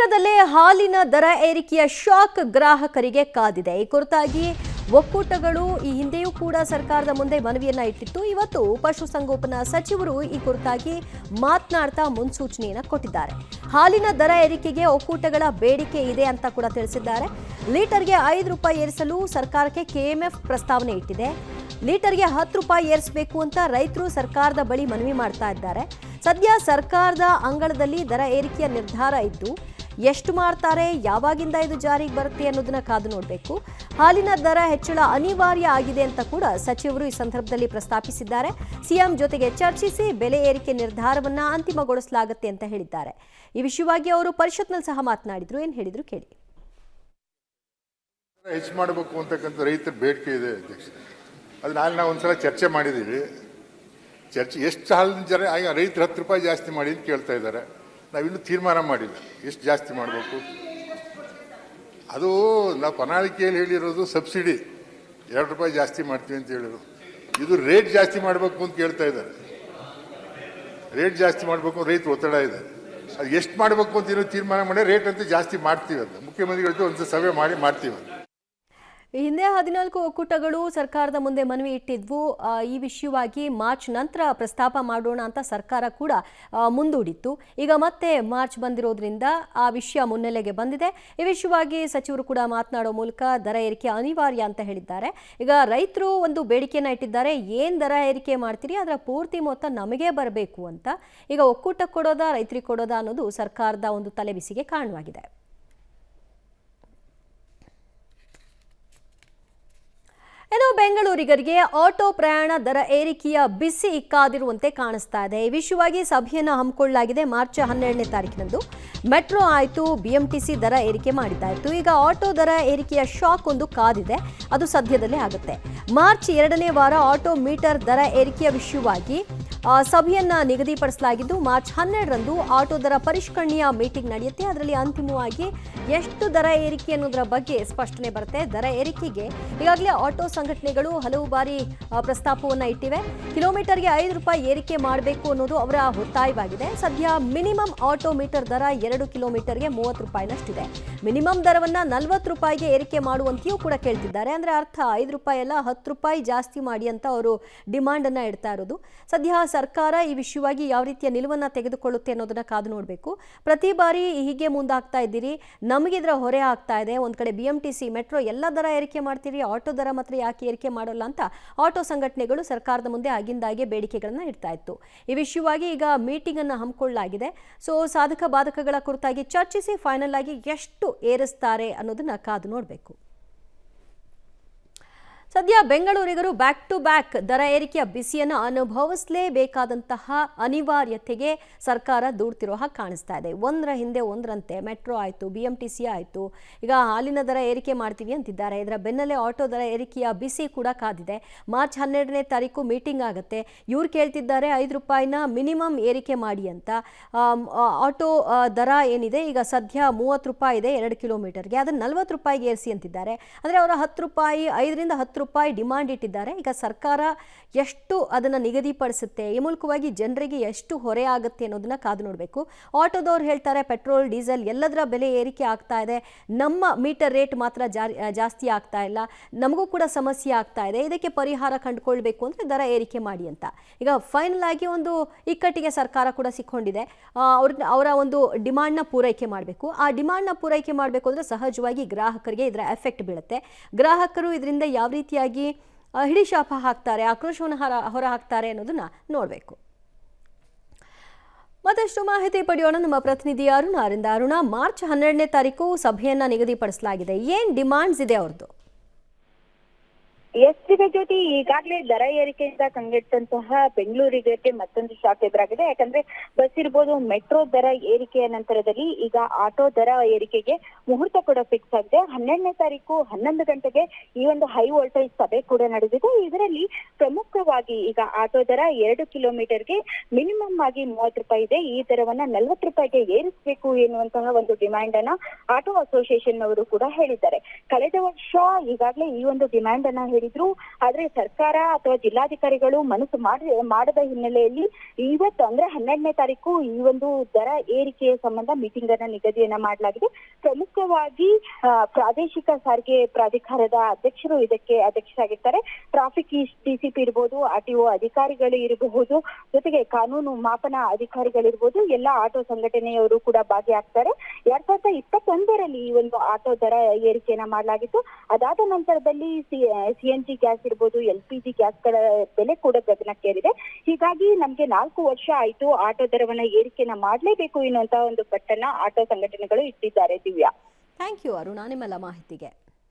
ಶೀಘ್ರದಲ್ಲೇ ಹಾಲಿನ ದರ ಏರಿಕೆಯ ಶಾಕ್ ಗ್ರಾಹಕರಿಗೆ ಕಾದಿದೆ. ಈ ಕುರಿತಾಗಿ ಒಕ್ಕೂಟಗಳು ಈ ಹಿಂದೆಯೂ ಕೂಡ ಸರ್ಕಾರದ ಮುಂದೆ ಮನವಿಯನ್ನ ಇಟ್ಟಿತ್ತು. ಇವತ್ತು ಪಶುಸಂಗೋಪನಾ ಸಚಿವರು ಈ ಕುರಿತಾಗಿ ಮಾತನಾಡ್ತಾ ಮುನ್ಸೂಚನೆಯನ್ನ ಕೊಟ್ಟಿದ್ದಾರೆ. ಹಾಲಿನ ದರ ಏರಿಕೆಗೆ ಒಕ್ಕೂಟಗಳ ಬೇಡಿಕೆ ಇದೆ ಅಂತ ಕೂಡ ತಿಳಿಸಿದ್ದಾರೆ. ಲೀಟರ್ಗೆ 5 ರೂಪಾಯಿ ಏರಿಸಲು ಸರ್ಕಾರಕ್ಕೆ ಕೆಎಂಎಫ್ ಪ್ರಸ್ತಾವನೆ ಇಟ್ಟಿದೆ. ಲೀಟರ್ಗೆ 10 ರೂಪಾಯಿ ಏರಿಸಬೇಕು ಅಂತ ರೈತರು ಸರ್ಕಾರದ ಬಳಿ ಮನವಿ ಮಾಡ್ತಾ ಇದ್ದಾರೆ. ಸದ್ಯ ಸರ್ಕಾರದ ಅಂಗಳದಲ್ಲಿ ದರ ಏರಿಕೆಯ ನಿರ್ಧಾರ ಇದ್ದು ಎಷ್ಟು ಮಾಡ್ತಾರೆ, ಯಾವಾಗಿಂದ ಇದು ಜಾರಿಗೆ ಬರುತ್ತೆ ಅನ್ನೋದನ್ನ ಕಾದು ನೋಡಬೇಕು. ಹಾಲಿನ ದರ ಹೆಚ್ಚಳ ಅನಿವಾರ್ಯ ಆಗಿದೆ ಅಂತ ಕೂಡ ಸಚಿವರು ಈ ಸಂದರ್ಭದಲ್ಲಿ ಪ್ರಸ್ತಾಪಿಸಿದ್ದಾರೆ. ಸಿಎಂ ಜೊತೆಗೆ ಚರ್ಚಿಸಿ ಬೆಲೆ ಏರಿಕೆ ನಿರ್ಧಾರವನ್ನ ಅಂತಿಮಗೊಳಿಸಲಾಗುತ್ತೆ ಅಂತ ಹೇಳಿದ್ದಾರೆ. ಈ ವಿಷಯವಾಗಿ ಅವರು ಪರಿಷತ್ನಲ್ಲಿ ಸಹ ಮಾತನಾಡಿದ್ರು. ಏನು ಹೇಳಿದ್ರು ಕೇಳಿ. ಹೆಚ್ಚು ಮಾಡಬೇಕು ಅಂತಕ್ಕಂಥ ರೈತರ ಬೇಡಿಕೆ ಇದೆ ಅಧ್ಯಕ್ಷ. ಅದು ನಾವು ಒಂದ್ಸಲ ಚರ್ಚೆ ಮಾಡಿದ್ದೀವಿ. ಚರ್ಚೆ ಎಷ್ಟು ಹಾಲಿನ ಜರ ರೈತರು 10 ರೂಪಾಯಿ ಜಾಸ್ತಿ ಮಾಡಿ ಅಂತ ಕೇಳ್ತಾ ಇದ್ದಾರೆ. ನಾವಿನ್ನೂ ತೀರ್ಮಾನ ಮಾಡಿಲ್ಲ ಎಷ್ಟು ಜಾಸ್ತಿ ಮಾಡಬೇಕು. ಅದು ನಾವು ಪ್ರಣಾಳಿಕೆಯಲ್ಲಿ ಹೇಳಿರೋದು ಸಬ್ಸಿಡಿ 2 ರೂಪಾಯಿ ಜಾಸ್ತಿ ಮಾಡ್ತೀವಿ ಅಂತ ಹೇಳಿರೋದು. ಇದು ರೇಟ್ ಜಾಸ್ತಿ ಮಾಡಬೇಕು ಅಂತ ಕೇಳ್ತಾ ಇದ್ದಾರೆ. ರೇಟ್ ಜಾಸ್ತಿ ಮಾಡಬೇಕು ರೈತರು ಒತ್ತಡ ಇದೆ. ಅದು ಎಷ್ಟು ಮಾಡಬೇಕು ಅಂತ ಇನ್ನೂ ತೀರ್ಮಾನ ಮಾಡಿ ರೇಟ್ ಅಂತ ಜಾಸ್ತಿ ಮಾಡ್ತೀವಿ ಅಂತ ಮುಖ್ಯಮಂತ್ರಿಗಳ ಜೊತೆ ಒಂದು ಸಭೆ ಮಾಡ್ತೀವಿ. ಈ ಹಿಂದೆ 14 ಒಕ್ಕೂಟಗಳು ಸರ್ಕಾರದ ಮುಂದೆ ಮನವಿ ಇಟ್ಟಿದ್ವು. ಈ ವಿಷಯವಾಗಿ ಮಾರ್ಚ್ ನಂತರ ಪ್ರಸ್ತಾಪ ಮಾಡೋಣ ಅಂತ ಸರ್ಕಾರ ಕೂಡ ಮುಂದೂಡಿತ್ತು. ಈಗ ಮತ್ತೆ ಮಾರ್ಚ್ ಬಂದಿರೋದ್ರಿಂದ ಆ ವಿಷಯ ಮುನ್ನೆಲೆಗೆ ಬಂದಿದೆ. ಈ ವಿಷಯವಾಗಿ ಸಚಿವರು ಕೂಡ ಮಾತನಾಡೋ ಮೂಲಕ ದರ ಏರಿಕೆ ಅನಿವಾರ್ಯ ಅಂತ ಹೇಳಿದ್ದಾರೆ. ಈಗ ರೈತರು ಒಂದು ಬೇಡಿಕೆಯನ್ನ ಇಟ್ಟಿದ್ದಾರೆ. ಏನು ದರ ಏರಿಕೆ ಮಾಡ್ತೀರಿ, ಅದರ ಪೂರ್ತಿ ಮೊತ್ತ ನಮಗೆ ಬರಬೇಕು ಅಂತ. ಈಗ ಒಕ್ಕೂಟ ಕೊಡೋದಾ ರೈತರಿಗೆ ಕೊಡೋದಾ ಅನ್ನೋದು ಸರ್ಕಾರದ ಒಂದು ತಲೆಬಿಸಿಗೆ ಕಾರಣವಾಗಿದೆ. ಇನ್ನು ಬೆಂಗಳೂರಿಗರಿಗೆ ಆಟೋ ಪ್ರಯಾಣ ದರ ಏರಿಕೆಯ ಬಿಸಿ ಕಾದಿರುವಂತೆ ಕಾಣಿಸ್ತಾ ಇದೆ. ಈ ವಿಷಯವಾಗಿ ಸಭೆಯನ್ನು ಹಮ್ಮಿಕೊಳ್ಳಲಾಗಿದೆ. ಮಾರ್ಚ್ 12ನೇ ತಾರೀಕಿನಂದು ಮೆಟ್ರೋ ಆಯಿತು, ಬಿಎಂಟಿಸಿ ದರ ಏರಿಕೆ ಮಾಡಿದ್ದಾಯಿತು. ಈಗ ಆಟೋ ದರ ಏರಿಕೆಯ ಶಾಕ್ ಒಂದು ಕಾದಿದೆ. ಅದು ಸದ್ಯದಲ್ಲೇ ಆಗುತ್ತೆ. ಮಾರ್ಚ್ 2ನೇ ವಾರ ಆಟೋ ಮೀಟರ್ ದರ ಏರಿಕೆಯ ವಿಷಯವಾಗಿ ಸಭೆಯನ್ನ ನಿಗದಿಪಡಿಸಲಾಗಿದ್ದು ಮಾರ್ಚ್ 12ರಂದು ಆಟೋ ದರ ಪರಿಷ್ಕರಣೆಯ ಮೀಟಿಂಗ್ ನಡೆಯುತ್ತೆ. ಅದರಲ್ಲಿ ಅಂತಿಮವಾಗಿ ಎಷ್ಟು ದರ ಏರಿಕೆ ಅನ್ನೋದರ ಬಗ್ಗೆ ಸ್ಪಷ್ಟನೆ ಬರುತ್ತೆ. ದರ ಏರಿಕೆಗೆ ಈಗಾಗಲೇ ಆಟೋ ಸಂಘಟನೆಗಳು ಹಲವು ಬಾರಿ ಪ್ರಸ್ತಾಪವನ್ನು ಇಟ್ಟಿವೆ. ಕಿಲೋಮೀಟರ್ಗೆ 5 ರೂಪಾಯಿ ಏರಿಕೆ ಮಾಡಬೇಕು ಅನ್ನೋದು ಅವರ ಒತ್ತಾಯವಾಗಿದೆ. ಸದ್ಯ ಮಿನಿಮಮ್ ಆಟೋ ಮೀಟರ್ ದರ 2 ಕಿಲೋಮೀಟರ್ಗೆ 30 ರೂಪಾಯಿನಷ್ಟಿದೆ. ಮಿನಿಮಮ್ ದರವನ್ನ 40 ರೂಪಾಯಿಗೆ ಏರಿಕೆ ಮಾಡುವಂತೆಯೂ ಕೂಡ ಕೇಳ್ತಿದ್ದಾರೆ. ಅಂದ್ರೆ ಅರ್ಥ 5 ರೂಪಾಯಿ ಅಲ್ಲ 10 ರೂಪಾಯಿ ಜಾಸ್ತಿ ಮಾಡಿ ಅಂತ ಅವರು ಡಿಮಾಂಡ್ ಅನ್ನ ಇಡ್ತಾ ಇರೋದು. ಸದ್ಯ ಸರ್ಕಾರ ಈ ವಿಷಯವಾಗಿ ಯಾವ ರೀತಿಯ ನಿಲುವನ್ನ ತೆಗೆದುಕೊಳ್ಳುತ್ತೆ ಅನ್ನೋದನ್ನ ಕಾದು ನೋಡಬೇಕು. ಪ್ರತಿ ಬಾರಿ ಹೀಗೆ ಮುಂದಾಗ್ತಾ ಇದ್ದೀರಿ, ನಮಗೆ ಇದರ ಹೊರೆ ಆಗ್ತಾ ಇದೆ. ಒಂದ್ ಕಡೆ ಬಿಎಂಟಿಸಿ ಮೆಟ್ರೋ ಎಲ್ಲ ದರ ಏರಿಕೆ ಮಾಡ್ತೀರಿ, ಆಟೋ ದರ ಮಾತ್ರ ಯಾಕೆ ಏರಿಕೆ ಮಾಡೋಲ್ಲ ಅಂತ ಆಟೋ ಸಂಘಟನೆಗಳು ಸರ್ಕಾರದ ಮುಂದೆ ಆಗಿಂದಾಗೆ ಬೇಡಿಕೆಗಳನ್ನ ಇಡ್ತಾ ಇತ್ತು. ಈ ವಿಷಯವಾಗಿ ಈಗ ಮೀಟಿಂಗ್ ಅನ್ನ ಹಮ್ಮಿಕೊಳ್ಳಲಾಗಿದೆ. ಸೊ ಸಾಧಕ ಬಾಧಕಗಳ ಕುರಿತಾಗಿ ಚರ್ಚಿಸಿ ಫೈನಲ್ ಆಗಿ ಎಷ್ಟು ಏರಿಸ್ತಾರೆ ಅನ್ನೋದನ್ನ ಕಾದು ನೋಡಬೇಕು. ಸದ್ಯ ಬೆಂಗಳೂರಿಗರು ಬ್ಯಾಕ್ ಟು ಬ್ಯಾಕ್ ದರ ಏರಿಕೆಯ ಬಿಸಿಯನ್ನು ಅನುಭವಿಸಲೇಬೇಕಾದಂತಹ ಅನಿವಾರ್ಯತೆಗೆ ಸರ್ಕಾರ ದೂಡ್ತಿರೋ ಹಾಗೆ ಕಾಣಿಸ್ತಾ ಇದೆ. ಒಂದರ ಹಿಂದೆ ಒಂದರಂತೆ ಮೆಟ್ರೋ ಆಯಿತು, ಬಿಎಂಟಿಸಿ ಆಯಿತು, ಈಗ ಹಾಲಿನ ದರ ಏರಿಕೆ ಮಾಡ್ತೀವಿ ಅಂತಿದ್ದಾರೆ. ಇದರ ಬೆನ್ನಲ್ಲೇ ಆಟೋ ದರ ಏರಿಕೆಯ ಬಿಸಿ ಕೂಡ ಕಾದಿದೆ. ಮಾರ್ಚ್ 12ನೇ ತಾರೀಕು ಮೀಟಿಂಗ್ ಆಗುತ್ತೆ. ಇವ್ರು ಕೇಳ್ತಿದ್ದಾರೆ 5 ರೂಪಾಯಿನ ಮಿನಿಮಮ್ ಏರಿಕೆ ಮಾಡಿ ಅಂತ. ಆಟೋ ದರ ಏನಿದೆ ಈಗ ಸದ್ಯ 30 ರೂಪಾಯಿ ಇದೆ 2 ಕಿಲೋಮೀಟರ್ಗೆ, ಅದನ್ನು 40 ರೂಪಾಯಿಗೆ ಏರಿಸಿ ಅಂತಿದ್ದಾರೆ. ಅಂದರೆ ಅವರ 10 ರೂಪಾಯಿ 5ರಿಂದ 10 ರೂಪಾಯಿ ಡಿಮಾಂಡ್ ಇಟ್ಟಿದ್ದಾರೆ. ಈಗ ಸರ್ಕಾರ ಎಷ್ಟು ಅದನ್ನು ನಿಗದಿಪಡಿಸುತ್ತೆ, ಈ ಮೂಲಕವಾಗಿ ಜನರಿಗೆ ಎಷ್ಟು ಹೊರೆ ಆಗುತ್ತೆ ಅನ್ನೋದನ್ನ ಕಾದು ನೋಡಬೇಕು. ಆಟೋದವ್ರು ಹೇಳ್ತಾರೆ ಪೆಟ್ರೋಲ್ ಡೀಸೆಲ್ ಎಲ್ಲದರ ಬೆಲೆ ಏರಿಕೆ ಆಗ್ತಾ ಇದೆ, ನಮ್ಮ ಮೀಟರ್ ರೇಟ್ ಮಾತ್ರ ಜಾಸ್ತಿ ಆಗ್ತಾ ಇಲ್ಲ, ನಮಗೂ ಕೂಡ ಸಮಸ್ಯೆ ಆಗ್ತಾ ಇದೆ, ಇದಕ್ಕೆ ಪರಿಹಾರ ಕಂಡುಕೊಳ್ಬೇಕು ಅಂದರೆ ದರ ಏರಿಕೆ ಮಾಡಿ ಅಂತ. ಈಗ ಫೈನಲ್ ಆಗಿ ಒಂದು ಇಕ್ಕಟ್ಟಿಗೆ ಸರ್ಕಾರ ಕೂಡ ಸಿಕ್ಕೊಂಡಿದೆ. ಅವರ ಒಂದು ಡಿಮಾಂಡ್ನ ಪೂರೈಕೆ ಮಾಡಬೇಕು. ಆ ಡಿಮಾಂಡ್ನ ಪೂರೈಕೆ ಮಾಡಬೇಕು ಅಂದರೆ ಸಹಜವಾಗಿ ಗ್ರಾಹಕರಿಗೆ ಇದರ ಎಫೆಕ್ಟ್ ಬೀಳುತ್ತೆ. ಗ್ರಾಹಕರು ಇದರಿಂದ ಯಾವ ರೀತಿಯಾಗಿ ಹಿಡಿಶಾಪ ಹಾಕ್ತಾರೆ, ಆಕ್ರೋಶವನ್ನು ಹೊರ ಹಾಕ್ತಾರೆ ಅನ್ನೋದನ್ನ ನೋಡಬೇಕು. ಮತ್ತಷ್ಟು ಮಾಹಿತಿ ಪಡೆಯೋಣ ನಮ್ಮ ಪ್ರತಿನಿಧಿ ಅರುಣ ಅವರಿಂದ. ಅರುಣ, ಮಾರ್ಚ್ 12ನೇ ತಾರೀಕು ಸಭೆಯನ್ನ ನಿಗದಿಪಡಿಸಲಾಗಿದೆ. ಏನ್ ಡಿಮಾಂಡ್ಸ್ ಇದೆ ಅವ್ರದ್ದು? ಎಸ್ಟಿಗ ಜೊತೆ ಈಗಾಗಲೇ ದರ ಏರಿಕೆಯಿಂದ ಕಂಗೆಟ್ಟಂತಹ ಬೆಂಗಳೂರಿಗೆ ಮತ್ತೊಂದು ಶಾಕ್ ಎದುರಾಗಿದೆ. ಯಾಕಂದ್ರೆ ಬಸ್ ಇರ್ಬೋದು, ಮೆಟ್ರೋ ದರ ಏರಿಕೆಯ ನಂತರದಲ್ಲಿ ಈಗ ಆಟೋ ದರ ಏರಿಕೆಗೆ ಮುಹೂರ್ತ ಕೂಡ ಫಿಕ್ಸ್ ಆಗಿದೆ. 12ನೇ ತಾರೀಕು 11 ಗಂಟೆಗೆ ಈ ಒಂದು ಹೈ ವೋಲ್ಟೇಜ್ ಸಭೆ ಕೂಡ ನಡೆದಿದೆ. ಇದರಲ್ಲಿ ಪ್ರಮುಖವಾಗಿ ಈಗ ಆಟೋ ದರ 2 ಕಿಲೋಮೀಟರ್ಗೆ ಮಿನಿಮಮ್ ಆಗಿ 30 ರೂಪಾಯಿ ಇದೆ. ಈ ದರವನ್ನ 40 ರೂಪಾಯಿಗೆ ಏರಿಸಬೇಕು ಎನ್ನುವಂತಹ ಒಂದು ಡಿಮ್ಯಾಂಡ್ ಅನ್ನ ಆಟೋ ಅಸೋಸಿಯೇಷನ್ ಅವರು ಕೂಡ ಹೇಳಿದ್ದಾರೆ. ಕಳೆದ ವರ್ಷ ಈಗಾಗಲೇ ಈ ಒಂದು ಡಿಮ್ಯಾಂಡ್ ಅನ್ನ ಈಡೇರಿದ್ರು. ಆದ್ರೆ ಸರ್ಕಾರ ಅಥವಾ ಜಿಲ್ಲಾಧಿಕಾರಿಗಳು ಮನಸ್ಸು ಮಾಡದ ಹಿನ್ನೆಲೆಯಲ್ಲಿ ಇವತ್ತು ಅಂದ್ರೆ 12ನೇ ತಾರೀಕು ಈ ಒಂದು ದರ ಏರಿಕೆಯ ಸಂಬಂಧ ಮೀಟಿಂಗ್ ಅನ್ನ ನಿಗದಿಯನ್ನ ಮಾಡಲಾಗಿದೆ. ಪ್ರಮುಖವಾಗಿ ಪ್ರಾದೇಶಿಕ ಸಾರಿಗೆ ಪ್ರಾಧಿಕಾರದ ಅಧ್ಯಕ್ಷರು ಇದಕ್ಕೆ ಅಧ್ಯಕ್ಷರಾಗಿರ್ತಾರೆ. ಟ್ರಾಫಿಕ್ ಡಿಸಿಪಿ ಇರ್ಬೋದು, ಆರ್ಟಿಒ ಅಧಿಕಾರಿಗಳು ಇರಬಹುದು, ಜೊತೆಗೆ ಕಾನೂನು ಮಾಪನ ಅಧಿಕಾರಿಗಳಿರ್ಬೋದು, ಎಲ್ಲ ಆಟೋ ಸಂಘಟನೆಯವರು ಕೂಡ ಭಾಗಿಯಾಗ್ತಾರೆ. 2021ರಲ್ಲಿ ಈ ಒಂದು ಆಟೋ ದರ ಏರಿಕೆಯನ್ನ ಮಾಡಲಾಗಿತ್ತು. ಅದಾದ ನಂತರದಲ್ಲಿ CNG ಗ್ಯಾಸ್ ಇರ್ಬೋದು, LPG ಗ್ಯಾಸ್ಗಳ ಬೆಲೆ ಕೂಡ ಗಗನಕ್ಕೇರಿದೆ. ಹೀಗಾಗಿ ನಮ್ಗೆ 4 ವರ್ಷ ಆಯ್ತು ಆಟೋ ದರವನ್ನ ಏರಿಕೆಯನ್ನ ಮಾಡಲೇಬೇಕು ಎನ್ನುವಂತಹ ಒಂದು ಪಟ್ಟನ್ನ ಆಟೋ ಸಂಘಟನೆಗಳು ಇಟ್ಟಿದ್ದಾರೆ. ದಿವ್ಯಾ, ಥ್ಯಾಂಕ್ ಯು ಅರುಣಾ ನಿಮ್ಮೆಲ್ಲ ಮಾಹಿತಿಗೆ.